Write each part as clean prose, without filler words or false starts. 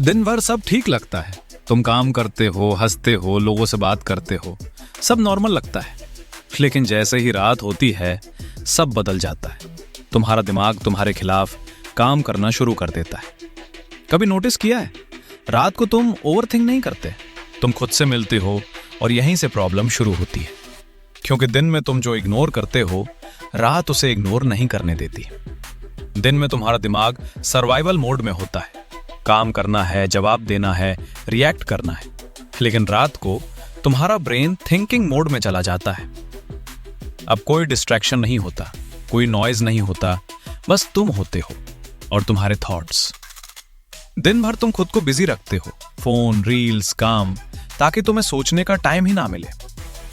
दिन भर सब ठीक लगता है, तुम काम करते हो, हंसते हो, लोगों से बात करते हो, सब नॉर्मल लगता है। लेकिन जैसे ही रात होती है सब बदल जाता है। तुम्हारा दिमाग तुम्हारे खिलाफ काम करना शुरू कर देता है। कभी नोटिस किया है, रात को तुम ओवरथिंक नहीं करते, तुम खुद से मिलते हो और यहीं से प्रॉब्लम शुरू होती है। क्योंकि दिन में तुम जो इग्नोर करते हो, रात उसे इग्नोर नहीं करने देती। दिन में तुम्हारा दिमाग सर्वाइवल मोड में होता है, काम करना है, जवाब देना है, रिएक्ट करना है। लेकिन रात को तुम्हारा ब्रेन थिंकिंग मोड में चला जाता है। अब कोई डिस्ट्रैक्शन नहीं होता, कोई नॉइज नहीं होता, बस तुम होते हो और तुम्हारे थॉट्स। दिन भर तुम खुद को बिजी रखते हो, फोन, रील्स, काम, ताकि तुम्हें सोचने का टाइम ही ना मिले।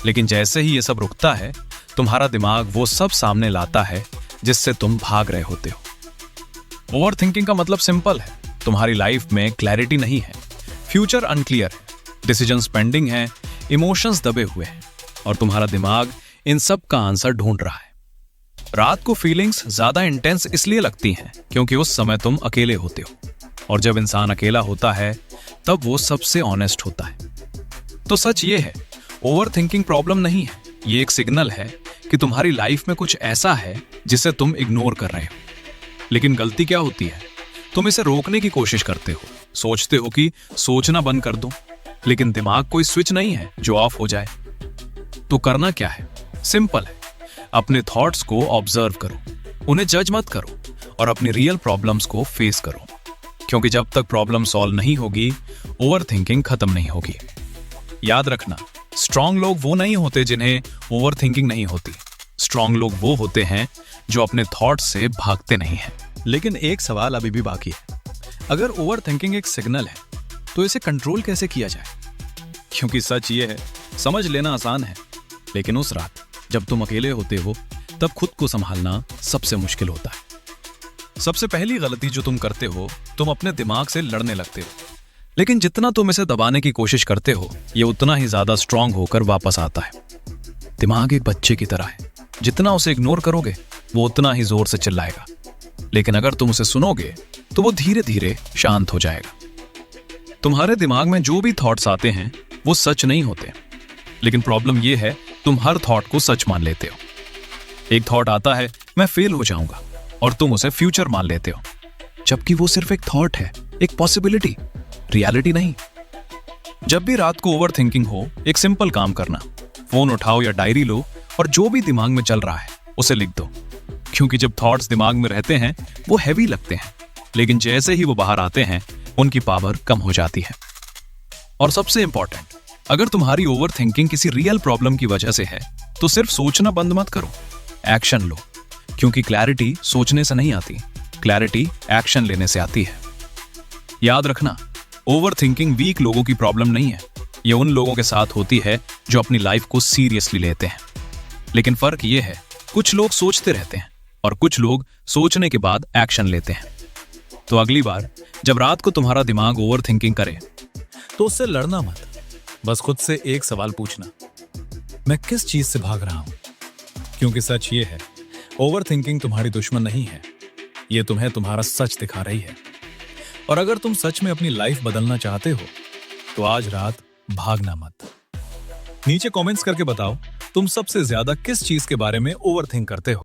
लेकिन जैसे ही ये सब रुकता है, तुम्हारा दिमाग वो सब सामने लाता है जिससे तुम भाग रहे होते हो। ओवर थिंकिंग का मतलब सिंपल है, तुम्हारी लाइफ में क्लैरिटी नहीं है, फ्यूचर अनक्लियर है, डिसीजंस पेंडिंग है, इमोशंस दबे हुए हैं और तुम्हारा दिमाग इन सब का आंसर ढूंढ रहा है। रात को फीलिंग्स ज्यादा इंटेंस इसलिए लगती हैं क्योंकि उस समय तुम अकेले होते हो, और जब इंसान अकेला होता है तब वो सबसे ऑनेस्ट होता है। तो सच ये है, ओवर थिंकिंग प्रॉब्लम नहीं है, ये एक सिग्नल है कि तुम्हारी लाइफ में कुछ ऐसा है जिसे तुम इग्नोर कर रहे हो। लेकिन गलती क्या होती है, तुम इसे रोकने की कोशिश करते हो, सोचते हो कि सोचना बंद कर दूं, लेकिन दिमाग कोई स्विच नहीं है जो ऑफ हो जाए। तो करना क्या है, सिंपल है, अपने थॉट्स को ऑब्जर्व करो, उन्हें जज मत करो और अपनी रियल प्रॉब्लम्स को फेस करो। क्योंकि जब तक प्रॉब्लम सॉल्व नहीं होगी, ओवर थिंकिंग खत्म नहीं होगी। याद रखना, स्ट्रांग लोग वो नहीं होते जिन्हें ओवर थिंकिंग नहीं होती। स्ट्रांग लोग वो होते हैं जो अपने थॉट्स से भागते नहीं हैं। लेकिन एक सवाल अभी भी बाकी है, अगर ओवर थिंकिंग एक सिग्नल है तो इसे कंट्रोल कैसे किया जाए? क्योंकि सच ये है, समझ लेना आसान है, लेकिन उस रात जब तुम अकेले होते हो तब खुद को संभालना सबसे मुश्किल होता है। सबसे पहली गलती जो तुम करते हो, तुम अपने दिमाग से लड़ने लगते हो। लेकिन जितना तुम इसे दबाने की कोशिश करते हो, ये उतना ही ज्यादा स्ट्रांग होकर वापस आता है। दिमाग एक बच्चे की तरह है, जितना उसे इग्नोर करोगे वो उतना ही जोर से चिल्लाएगा। लेकिन अगर तुम उसे सुनोगे तो वो धीरे धीरे शांत हो जाएगा। तुम्हारे दिमाग में जो भी थॉट्स आते हैं वो सच नहीं होते, लेकिन प्रॉब्लम ये है, तुम हर थॉट को सच मान लेते हो। एक थॉट आता है, मैं फेल हो जाऊंगा, और तुम उसे फ्यूचर मान लेते हो, जबकि वो सिर्फ एक थॉट है, एक पॉसिबिलिटी, रियलिटी नहीं। जब भी रात को ओवर थिंकिंग हो, एक सिंपल काम करना, फोन उठाओ या डायरी लो और जो भी दिमाग में चल रहा है उसे लिख दो। क्योंकि जब थॉट्स दिमाग में रहते हैं वो हैवी लगते हैं, लेकिन जैसे ही वो बाहर आते हैं उनकी पावर कम हो जाती है। और सबसे इंपॉर्टेंट, अगर तुम्हारी ओवर थिंकिंग किसी रियल प्रॉब्लम की वजह से है तो सिर्फ सोचना बंद मत करो, एक्शन लो। क्योंकि क्लैरिटी सोचने से नहीं आती, क्लैरिटी एक्शन लेने से आती है। याद रखना, ओवर थिंकिंग वीक लोगों की प्रॉब्लम नहीं है, ये उन लोगों के साथ होती है जो अपनी लाइफ को सीरियसली लेते हैं। लेकिन फर्क ये है, कुछ लोग सोचते रहते हैं और कुछ लोग सोचने के बाद एक्शन लेते हैं। तो अगली बार जब रात को तुम्हारा दिमाग ओवर थिंकिंग करे तो उससे लड़ना मत, बस खुद से एक सवाल पूछना, मैं किस चीज से भाग रहा हूं? क्योंकि सच ये है, ओवर थिंकिंग तुम्हारी दुश्मन नहीं है, ये तुम्हें तुम्हारा सच दिखा रही है। और अगर तुम सच में अपनी लाइफ बदलना चाहते हो तो आज रात भागना मत। नीचे कमेंट्स करके बताओ, तुम सबसे ज्यादा किस चीज के बारे में ओवर थिंक करते हो।